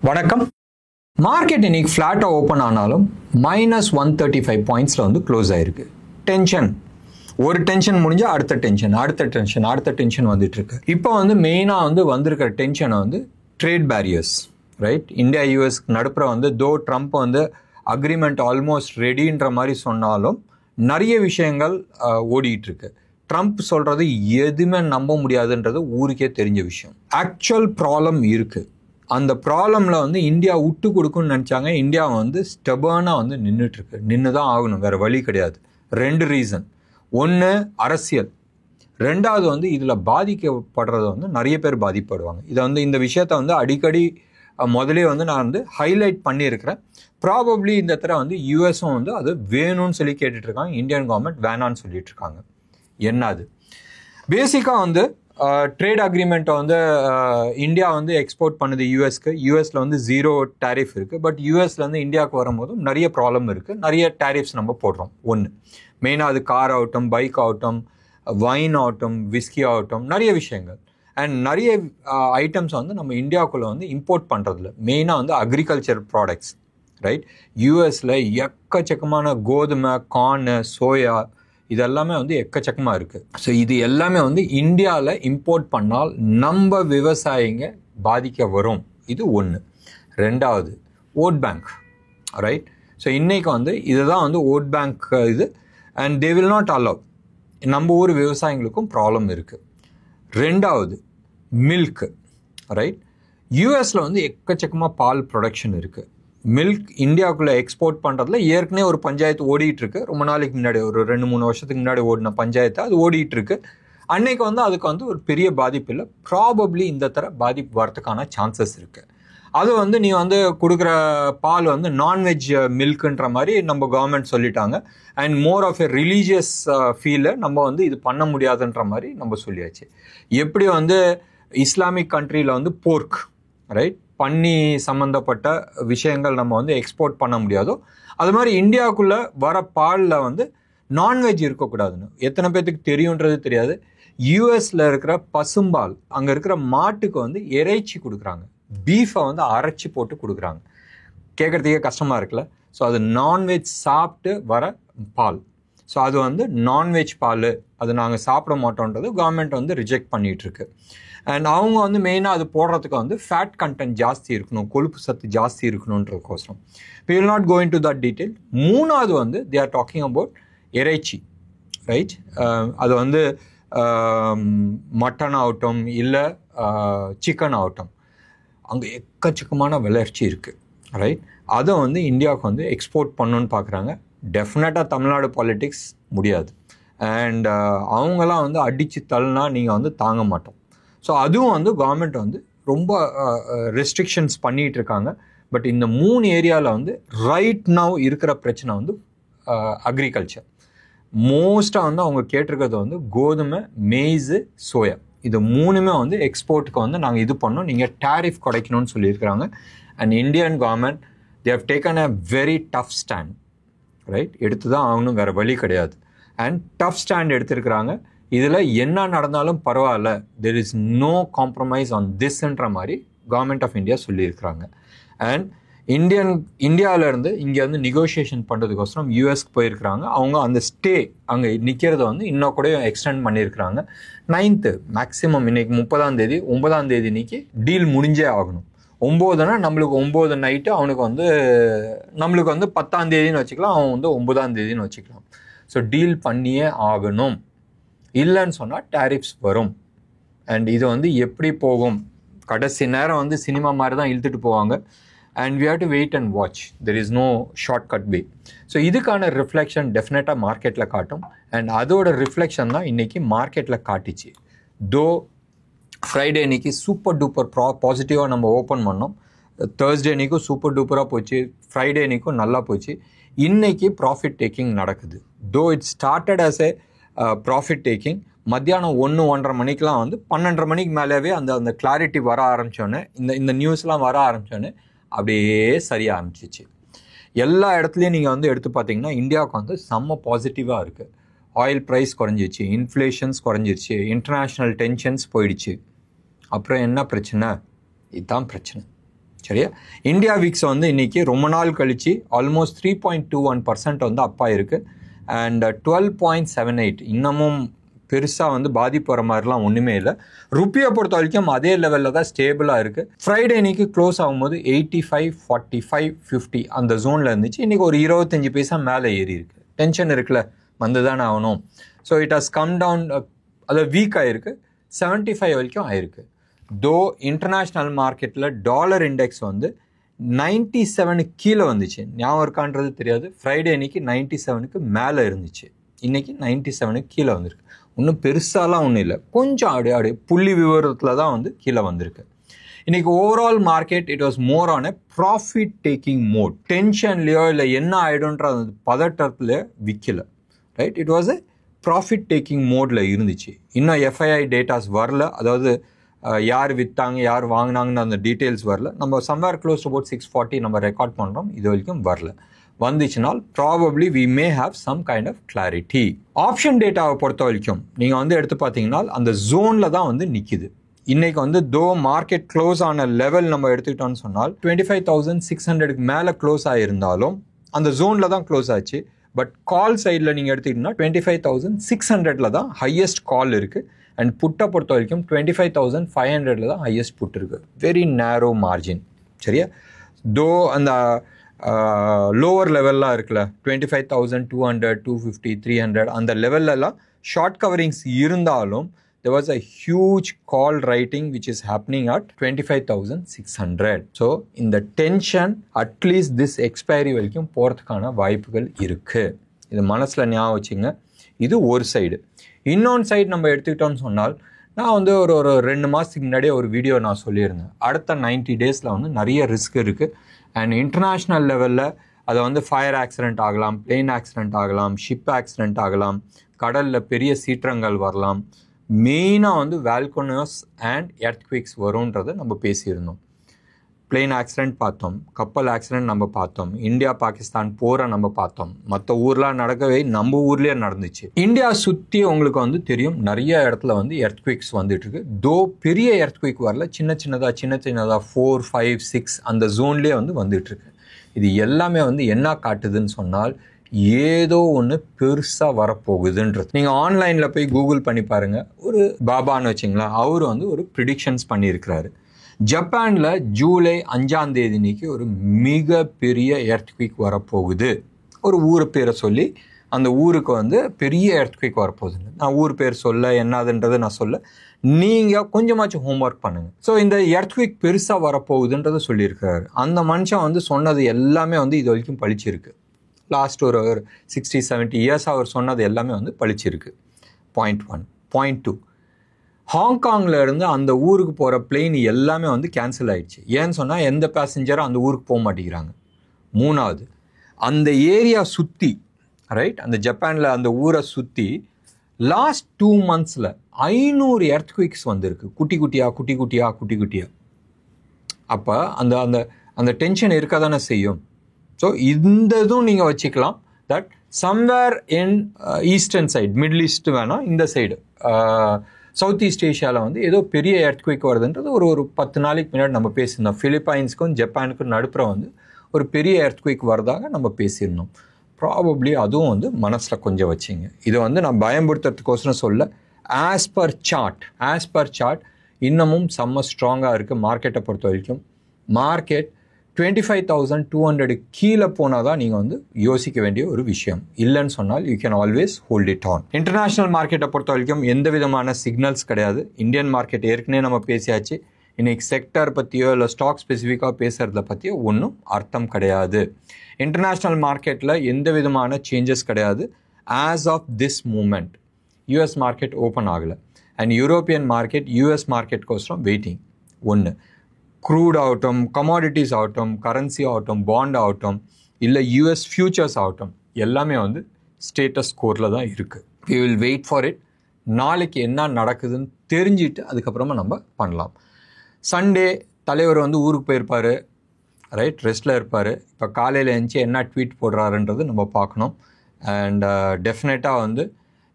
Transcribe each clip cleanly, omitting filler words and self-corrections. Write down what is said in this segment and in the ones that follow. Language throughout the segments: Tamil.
வணக்கம். மார்க்கெட் இன்னைக்கு ஃப்ளாட்டாக ஓப்பன் ஆனாலும் -135 பாயிண்ட்ஸில் வந்து க்ளோஸ் ஆயிருக்கு. டென்ஷன், ஒரு டென்ஷன் முடிஞ்சு அடுத்த டென்ஷன் வந்துட்டு இருக்கு. இப்போ வந்து மெயினாக வந்து வந்திருக்கிற டென்ஷனை வந்து trade barriers, right? India US நடுப்புற வந்து ட்ரம்ப் வந்து அக்ரிமெண்ட் ஆல்மோஸ்ட் ரெடின்ற மாதிரி சொன்னாலும் நிறைய விஷயங்கள் ஓடிட்டு இருக்கு. ட்ரம்ப் சொல்றது எதுவுமே நம்ப முடியாதுன்றது ஊருக்கே தெரிஞ்ச விஷயம். ஆக்சுவல் ப்ராப்ளம் இருக்கு. அந்த ப்ராப்ளம்ல வந்து இந்தியா விட்டு கொடுக்குன்னு நினச்சாங்க. இந்தியா வந்து ஸ்டெபர்னாக வந்து நின்றுட்டு இருக்கு. நின்று தான் ஆகணும், வேற வழி கிடையாது. 2 ரீசன். ஒன்று அரசியல், 2வது வந்து இதில் பாதிக்கப்படுறது வந்து நிறைய பேர் பாதிப்படுவாங்க. இதை வந்து இந்த விஷயத்த வந்து அடிக்கடி முதலே வந்து நான் வந்து ஹைலைட் பண்ணியிருக்கிறேன். ப்ராபப்ளி இந்த தடவை வந்து யூஎஸும் வந்து அது வேணும்னு சொல்லி கேட்டுட்டு இருக்காங்க. இந்தியன் கவர்மெண்ட் வேணான்னு சொல்லிட்டு இருக்காங்க. என்னது பேசிக்காக வந்து ட்ரேட் அக்ரிமெண்ட்டை வந்து இந்தியா வந்து எக்ஸ்போர்ட் பண்ணுது யூஎஸ்க்கு. யூஎஸில் வந்து 0 டேரிஃப் இருக்குது. பட் யூஎஸ்லேருந்து இந்தியாவுக்கு வரும்போதும் நிறைய ப்ராப்ளம் இருக்குது. நிறைய டேரிஃப்ஸ் நம்ம போடுறோம். ஒன்று மெயினாக அது கார் ஆகட்டும், பைக் ஆகட்டும், வைன் ஆகட்டும், விஸ்கி ஆகட்டும், நிறைய விஷயங்கள். அண்ட் நிறைய ஐட்டம்ஸ் வந்து நம்ம இந்தியாவுக்குள்ளே வந்து இம்போர்ட் பண்ணுறதில்ல. மெயினாக வந்து அக்ரிகல்ச்சர் ப்ராடக்ட்ஸ், ரைட்? யூஎஸில் எக்கச்சக்கமான கோதுமை, கார்னு, சோயா, இதெல்லாமே வந்து எக்கச்சக்கமாக இருக்குது. ஸோ இது எல்லாமே வந்து இந்தியாவில் இம்போர்ட் பண்ணால் நம்ம விவசாயிங்க பாதிக்க வரும். இது ஒன்று. 2வது ஓட் பேங்க், ரைட்? ஸோ இன்றைக்கி வந்து இதுதான் வந்து ஓட் பேங்க் இது. And they will not allow. நம்ம ஊர் விவசாயிகளுக்கும் ப்ராப்ளம் இருக்குது. 2வது மில்க், ரைட்? யூஎஸில் வந்து எக்கச்சக்கமாக பால் ப்ரொடக்ஷன் இருக்குது. மில்க் இந்தியாவுக்குள்ளே எக்ஸ்போர்ட் பண்ணுறதுல ஏற்கனவே ஒரு பஞ்சாயத்து ஓடிட்டு இருக்கு. ரொம்ப நாளைக்கு முன்னாடி, ஒரு 2-3 வருஷத்துக்கு முன்னாடி ஓடின பஞ்சாயத்து அது ஓடிட்டு இருக்கு. அன்னைக்கு வந்து அதுக்கு வந்து ஒரு பெரிய பாதிப்பு இல்லை. ப்ராபப்ளி இந்த தர பாதிப்பு வரதுக்கான சான்சஸ் இருக்குது. அது வந்து நீ வந்து கொடுக்குற பால் வந்து நான்வெஜ் மில்க்குன்ற மாதிரி நம்ம கவர்மெண்ட் சொல்லிட்டாங்க. And more of a religious ஃபீலை நம்ம வந்து இது பண்ண முடியாதுன்ற மாதிரி நம்ம சொல்லியாச்சு. எப்படி வந்து இஸ்லாமிக் கண்ட்ரியில் வந்து போர்க், ரைட், பன்னி சம்மந்தப்பட்ட விஷயங்கள் நம்ம வந்து எக்ஸ்போர்ட் பண்ண முடியாதோ, அது மாதிரி இந்தியாவுக்குள்ளே வர பாலில் வந்து நான்வெஜ் இருக்கக்கூடாதுன்னு எத்தனை பேர்த்துக்கு தெரியுன்றது தெரியாது. யூஎஸில் இருக்கிற பசும்பால், அங்கே இருக்கிற மாட்டுக்கு வந்து இறைச்சி கொடுக்குறாங்க. பீஃபை வந்து அரைச்சி போட்டு கொடுக்குறாங்க. கேட்குறதுக்கே கஷ்டமாக இருக்குல்ல? ஸோ அது நான்வெஜ் சாப்பிட்டு வர பால். ஸோ அது வந்து நான்வெஜ் பால், அது நாங்கள் சாப்பிட மாட்டோன்றது கவர்மெண்ட் வந்து ரிஜெக்ட் பண்ணிகிட்ருக்கு. அண்ட் அவங்க வந்து மெயினாக அது போடுறதுக்கு வந்து ஃபேட் கண்டென்ட் ஜாஸ்தி இருக்கணும், கொழுப்பு சத்து ஜாஸ்தி இருக்கணுன்றதுக்கோசரம். We will not go into that detail. 3வது வந்து தே ஆர் டாக்கிங் அபவுட் இறைச்சி, ரைட்? அது வந்து மட்டன் ஆகட்டும், இல்லை சிக்கன் ஆகட்டும், அங்கே எக்கச்சக்கமான வளர்ச்சி இருக்குது, ரைட்? அதை வந்து இந்தியாவுக்கு வந்து எக்ஸ்போர்ட் பண்ணணுன்னு பார்க்குறாங்க. டெஃபினட்டாக தமிழ்நாடு பாலிட்டிக்ஸ் முடியாது. அண்ட் அவங்களாம் வந்து அடித்து தள்ளினா நீங்கள் வந்து தாங்க மாட்டோம். ஸோ அதுவும் வந்து கவர்மெண்ட் வந்து ரொம்ப ரெஸ்ட்ரிக்ஷன்ஸ் பண்ணிகிட்டு இருக்காங்க. பட் இந்த 3 ஏரியாவில் வந்து ரைட் நவ் இருக்கிற பிரச்சனை வந்து அக்ரிகல்ச்சர். மோஸ்ட்டாக வந்து அவங்க கேட்டிருக்கிறது வந்து கோதுமை, மெய்ஸு, சோயா, இது 3மே வந்து எக்ஸ்போர்ட்டுக்கு வந்து நாங்கள் இது பண்ணோம், நீங்கள் டேரிஃப் குறைக்கணும்னு சொல்லியிருக்கிறாங்க. And Indian government they have taken a very tough stand, right? எடுத்து தான் ஆகணும், வேறு வழி கிடையாது. அண்ட் டஃப் ஸ்டாண்ட் எடுத்திருக்கிறாங்க. இதில் என்ன நடந்தாலும் பரவாயில்ல, there is no compromise on திஸ்ன்ற மாதிரி கவர்மெண்ட் ஆஃப் இந்தியா சொல்லியிருக்கிறாங்க. அண்ட் இந்தியாவிலேருந்து இங்கே வந்து நெகோஷியேஷன் பண்ணுறதுக்கோசரம் யூஎஸ்க்கு போயிருக்கிறாங்க. அவங்க அந்த ஸ்டே அங்கே நிற்கிறத வந்து இன்னும் கூட எக்ஸ்டெண்ட் பண்ணியிருக்கிறாங்க. 9th மேக்ஸிமம், இன்னைக்கு 30ஆம் தேதி, 9ஆம் தேதி இன்னைக்கு டீல் முடிஞ்சே ஆகணும். 9னா நம்மளுக்கு 9 நைட்டு, அவனுக்கு வந்து நம்மளுக்கு வந்து 10ஆம் தேதின்னு வச்சுக்கலாம், அவன் வந்து 9ஆம் தேதின்னு வச்சுக்கலாம். ஸோ டீல் பண்ணியே ஆகணும். இல்லைன்னு சொன்னால் டேரிஃப்ஸ் வரும். அண்ட் இது வந்து எப்படி போகும், கடைசி நேரம் வந்து சினிமா மாதிரி தான் இழுத்துட்டு போவாங்க. And we have to wait and watch. There is no short cut way. So இதுக்கான ரிஃப்ளெக்ஷன் டெஃபினட்டாக மார்க்கெட்டில் காட்டும். அண்ட் அதோட ரிஃப்ளெக்ஷன் தான் இன்றைக்கி மார்க்கெட்டில் காட்டிச்சு. ஃப்ரைடே அன்றைக்கி சூப்பர் டூப்பர் பாசிட்டிவாக நம்ம ஓப்பன் பண்ணோம். தேர்ஸ்டே அன்றைக்கும் சூப்பர் டூப்பராக போச்சு. ஃப்ரைடே அன்றைக்கும் நல்லா போச்சு. இன்றைக்கி ப்ராஃபிட் டேக்கிங் நடக்குது. It started as a profit taking. மத்தியானம் 1-1:30 மணிக்கெலாம் வந்து 12:30 மணிக்கு மேலேவே அந்த கிளாரிட்டி வர ஆரம்பித்தோன்னே, இந்த நியூஸ்லாம் வர ஆரம்பித்தோன்னே அப்படியே சரிய ஆரம்பிச்சிச்சு. எல்லா இடத்துலையும் நீங்கள் வந்து எடுத்து பார்த்தீங்கன்னா இந்தியாவுக்கு வந்து செம்ம பாசிட்டிவாக இருக்குது. ஆயில் ப்ரைஸ் குறைஞ்சிச்சு, இன்ஃப்ளேஷன்ஸ் குறைஞ்சிருச்சு, இன்டர்நேஷ்னல் டென்ஷன்ஸ் போயிடுச்சு. அப்புறம் என்ன பிரச்சனை? இதுதான் பிரச்சனை. சரியா? இந்தியா விக்ஸ் வந்து இன்றைக்கி ரொம்ப நாள் கழித்து ஆல்மோஸ்ட் 3.21% வந்து அப்பா இருக்குது. அண்ட் 12.78 இன்னமும் பெருசாக வந்து பாதிப்பு வர மாதிரிலாம் ஒன்றுமே இல்லை. ருப்பியை பொறுத்த வரைக்கும் அதே லெவலில் தான் ஸ்டேபிளாக இருக்குது. ஃப்ரைடே இன்னைக்கு க்ளோஸ் ஆகும்போது 85, 45, 50 அந்த ஜோனில் இருந்துச்சு. இன்றைக்கி ஒரு 25 பைசா மேலே ஏறி இருக்குது. டென்ஷன் இருக்குல்ல, வந்து தானே ஆகணும். So it has come down, அது வீக் ஆகிருக்கு, 75 வரைக்கும் ஆயிருக்கு. தோ இன்டர்நேஷ்னல் மார்க்கெட்டில் டாலர் இண்டெக்ஸ் வந்து 97 கீழே வந்துச்சு. ஞாபகம் இருக்கான்றது தெரியாது. ஃப்ரைடே இன்னைக்கு 97க்கு மேலே இருந்துச்சு, இன்றைக்கி 97க்கு கீழே வந்திருக்கு. இன்னும் பெருசாலாம் ஒன்றும் இல்லை, கொஞ்சம் அப்படியே புள்ளி விவரத்தில் தான் வந்து கீழே வந்திருக்கு. இன்றைக்கி overall market it was more on a profit taking mode. டென்ஷன்லையோ இல்லை என்ன ஆகிடும்ன்ற அந்த பதட்டத்தில் விற்கல, right? It was a profit taking மோடில் இருந்துச்சு. இன்னும் எஃப்ஐஐ டேட்டாஸ் வரல, அதாவது யார் விற்றாங்க யார் வாங்கினாங்கன்னு அந்த டீட்டெயில்ஸ் வரல. நம்ம சம்வேர் க்ளோஸ் அபவுட் 640 நம்ம ரெக்கார்ட் பண்ணுறோம், இது வரைக்கும் வரல. வந்துச்சுனால் probably we may have some kind of clarity. Option டேட்டாவை பொறுத்த வரைக்கும் நீங்கள் வந்து எடுத்து பார்த்தீங்கன்னா அந்த ஜோனில் தான் வந்து நிற்கிது. இன்றைக்கி வந்து தோ மார்க்கெட் க்ளோஸ் ஆன லெவல் நம்ம எடுத்துக்கிட்டோம்னு சொன்னால் 25,600க்கு மேலே க்ளோஸ் ஆகியிருந்தாலும் அந்த ஜோனில் தான் க்ளோஸ் ஆச்சு. பட் கால் சைடில் நீங்கள் எடுத்துக்கிட்டீங்கன்னா 25,600ல தான் ஹையஸ்ட் கால் இருக்குது. அண்ட் புட்டை பொறுத்த வரைக்கும் 25,500ல தான் ஹையஸ்ட் புட் இருக்குது. வெரி நேரோ மார்ஜின், சரியா? தோ அந்த லோவர் லெவல்லாம் இருக்குல்ல, 25,200, 250, 300 அந்த லெவல்லலாம் ஷார்ட் கவரிங்ஸ் இருந்தாலும் there was a huge call writing which is happening at 25,600. So இந்த டென்ஷன் அட்லீஸ்ட் திஸ் எக்ஸ்பைரி வரைக்கும் போகிறதுக்கான வாய்ப்புகள் இருக்குது. இது மனசில் ஞாபகம் வச்சுங்க. இது ஒரு சைடு. இன்னொன்று சைடு நம்ம எடுத்துக்கிட்டோம்னு சொன்னால், நான் வந்து ஒரு 2 மாதத்துக்கு முன்னாடியே ஒரு வீடியோ நான் சொல்லியிருந்தேன். அடுத்த 90 டேஸில் வந்து நிறைய ரிஸ்க் இருக்குது. அண்ட் இன்டர்நேஷ்னல் லெவலில் அதை வந்து ஃபயர் ஆக்சிடெண்ட் ஆகலாம், பிளேன் ஆக்சிடெண்ட் ஆகலாம், ஷிப் ஆக்சிடெண்ட் ஆகலாம், கடலில் பெரிய சீற்றங்கள் வரலாம், மெயினாக வந்து வால்கனோஸ் அண்ட் எர்த்குவேக்ஸ் வரும்ன்றதை நம்ம பேசியிருந்தோம். பிளேன் ஆக்சிடெண்ட் பார்த்தோம், கப்பல் ஆக்சிடெண்ட் நம்ம பார்த்தோம், இந்தியா பாகிஸ்தான் போரை நம்ம பார்த்தோம். மற்ற ஊர்லாம் நடக்கவே நம்ம ஊர்லேயே நடந்துச்சு. இந்தியா சுற்றி உங்களுக்கு வந்து தெரியும் நிறைய இடத்துல வந்து எர்த்குவேக்ஸ் வந்துட்டு இருக்கு. தோ பெரிய எர்த்குவேக் வரல, சின்ன சின்னதாக 4, 5, 6 அந்த ஜோன்லேயே வந்து வந்துட்டு இருக்கு. இது எல்லாமே வந்து என்ன காட்டுதுன்னு சொன்னால், ஏதோ ஒன்று பெருசாக வரப்போகுதுன்றது. நீங்கள் ஆன்லைனில் போய் கூகுள் பண்ணி பாருங்கள். ஒரு பாபான்னு வச்சிங்களேன், அவர் வந்து ஒரு ப்ரிடிக்ஷன்ஸ் பண்ணியிருக்கிறாரு. ஜப்பானில் ஜூலை 5ஆம் தேதி அன்னைக்கு ஒரு மிகப்பெரிய எர்த்குவேக் வரப்போகுது. ஒரு ஊர் பேரை சொல்லி அந்த ஊருக்கு வந்து பெரிய எர்த்குவேக் வரப்போகுதுன்னு. நான் ஊர் பேர் சொல்ல என்னதுன்றதை நான் சொல்ல, நீங்கள் கொஞ்சமாச்சும் ஹோம்ஒர்க் பண்ணுங்கள். ஸோ இந்த எர்த்குவேக் பெருசாக வரப்போகுதுன்றதை சொல்லியிருக்கிறாரு. அந்த மனுஷன் வந்து சொன்னது எல்லாமே வந்து இது வரைக்கும் பழிச்சிருக்கு. லாஸ்ட் ஒரு 60-70 இயர்ஸ் அவர் சொன்னது எல்லாமே வந்து பழிச்சிருக்கு. பாயிண்ட் 1. பாயிண்ட் 2, ஹாங்காங்கில் இருந்து அந்த ஊருக்கு போகிற பிளெயின் எல்லாமே வந்து கேன்சல் ஆகிடுச்சு. ஏன்னு சொன்னால் எந்த பேசஞ்சரும் அந்த ஊருக்கு போக மாட்டேங்கிறாங்க. 3வது, அந்த ஏரியா சுற்றி, ரைட், அந்த ஜப்பானில் அந்த ஊரை சுற்றி லாஸ்ட் 2 monthsல 500 எர்த்குவேக்ஸ் வந்திருக்கு. குட்டி குட்டியாக. அப்போ அந்த அந்த அந்த டென்ஷன் இருக்க தானே செய்யும். ஸோ இந்த இதுவும் நீங்கள் வச்சுக்கலாம். That somewhere in eastern side, middle east வேணாம், இந்த சைடு சவுத் ஈஸ்ட் ஏஷியாவில் வந்து ஏதோ பெரிய எர்த்குவேக் வருதுன்றது ஒரு 10 நாளைக்கு முன்னாடி நம்ம பேசியிருந்தோம். ஃபிலிப்பைன்ஸுக்கும் ஜப்பானுக்கும் நடுப்புற வந்து ஒரு பெரிய எர்த்குவேக் வரதாக நம்ம பேசியிருந்தோம். ப்ராபப்ளி அதுவும் வந்து மனசில் கொஞ்சம் வச்சிங்க. இதை வந்து நான் பயன்படுத்துறதுக்கோசரம் சொல்ல, ஆஸ் பர் சார்ட் இன்னமும் செம்ம ஸ்ட்ராங்காக இருக்குது. மார்க்கெட்டை பொறுத்த வரைக்கும் மார்க்கெட் 25,200 கீழே போனால் தான் நீங்கள் வந்து யோசிக்க வேண்டிய ஒரு விஷயம். இல்லைன்னு சொன்னால் you can always hold it on. International மார்க்கெட்டை பொறுத்த வரைக்கும் எந்த விதமான சிக்னல்ஸ் கிடையாது. இந்தியன் மார்க்கெட் ஏற்கனவே நம்ம பேசியாச்சு. இன்றைக்கி செக்டர் பற்றியோ இல்லை ஸ்டாக் ஸ்பெசிஃபிக்காக பேசுகிறத பற்றியோ ஒன்றும் அர்த்தம் கிடையாது. இன்டர்நேஷ்னல் மார்க்கெட்டில் எந்த விதமான சேஞ்சஸ் கிடையாது. As of this moment US market open ஆகலை. அண்ட் யூரோப்பியன் மார்க்கெட் யூஎஸ் மார்க்கெட்கோசரம் வெயிட்டிங். 1, க்ரூட் ஆகட்டும், கமாடிட்டிஸ் ஆகட்டும், கரன்சி ஆகட்டும், பாண்ட் ஆகட்டும், இல்லை யூஎஸ் ஃபியூச்சர்ஸ் ஆகட்டும், எல்லாமே வந்து ஸ்டேட்டஸ் ஸ்கோரில் தான் இருக்குது. We will wait for it. நாளைக்கு என்ன நடக்குதுன்னு தெரிஞ்சுட்டு அதுக்கப்புறமா நம்ம பண்ணலாம். சண்டே தலைவர் வந்து ஊருக்கு போயிருப்பார், ரைட், ரெஸ்ட்டில் இருப்பார். இப்போ காலையில் எழுந்துச்சி என்ன ட்வீட் போடுறாருன்றது நம்ம பார்க்கணும். அண்ட் டெஃபினட்டாக வந்து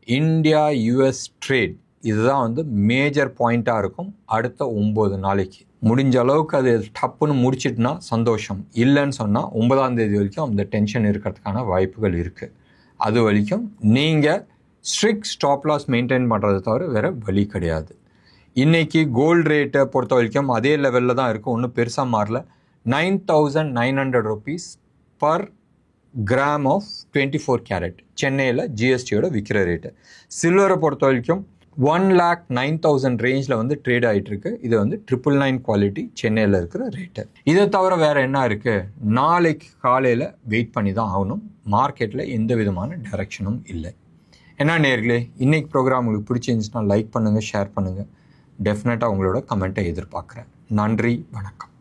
இந்தியா யூஎஸ் ட்ரேட் இதுதான் வந்து மேஜர் பாயிண்ட்டாக இருக்கும் அடுத்த 9 நாளைக்கு. முடிஞ்ச அளவுக்கு அது டப்புன்னு முடிச்சிட்டுனா சந்தோஷம். இல்லைன்னு சொன்னால் 9ஆம் தேதி வரைக்கும் அந்த டென்ஷன் இருக்கிறதுக்கான வாய்ப்புகள் இருக்குது. அது வரைக்கும் நீங்கள் ஸ்ட்ரிக்ட் ஸ்டாப் லாஸ் மெயின்டைன் பண்ணுறதை தவிர வேறு வழி கிடையாது. இன்றைக்கி கோல்டு ரேட்டை பொறுத்த வரைக்கும் அதே லெவலில் தான் இருக்குது, ஒன்றும் பெருசாக மாறல. 9,900 rupees per gram of 24 carat சென்னையில் ஜிஎஸ்டியோட விற்கிற ரேட்டு. சில்வரை பொறுத்த வரைக்கும் 1,09,000 ரேஞ்சில் வந்து ட்ரேட் ஆகிட்டுருக்கு. இது வந்து 999 குவாலிட்டி சென்னையில் இருக்கிற ரேட்டு. இதை தவிர வேறு என்ன இருக்குது, நாளைக்கு காலையில் வெயிட் பண்ணி தான் ஆகணும். மார்க்கெட்டில் எந்த விதமான டைரக்ஷனும் இல்லை. என்ன நேர்களே, இன்றைக்கி ப்ரோக்ராம் உங்களுக்கு பிடிச்சிருந்துச்சுன்னா லைக் பண்ணுங்கள், ஷேர் பண்ணுங்கள். டெஃபினட்டாக உங்களோட கமெண்ட்டை எதிர்பார்க்குறேன். நன்றி, வணக்கம்.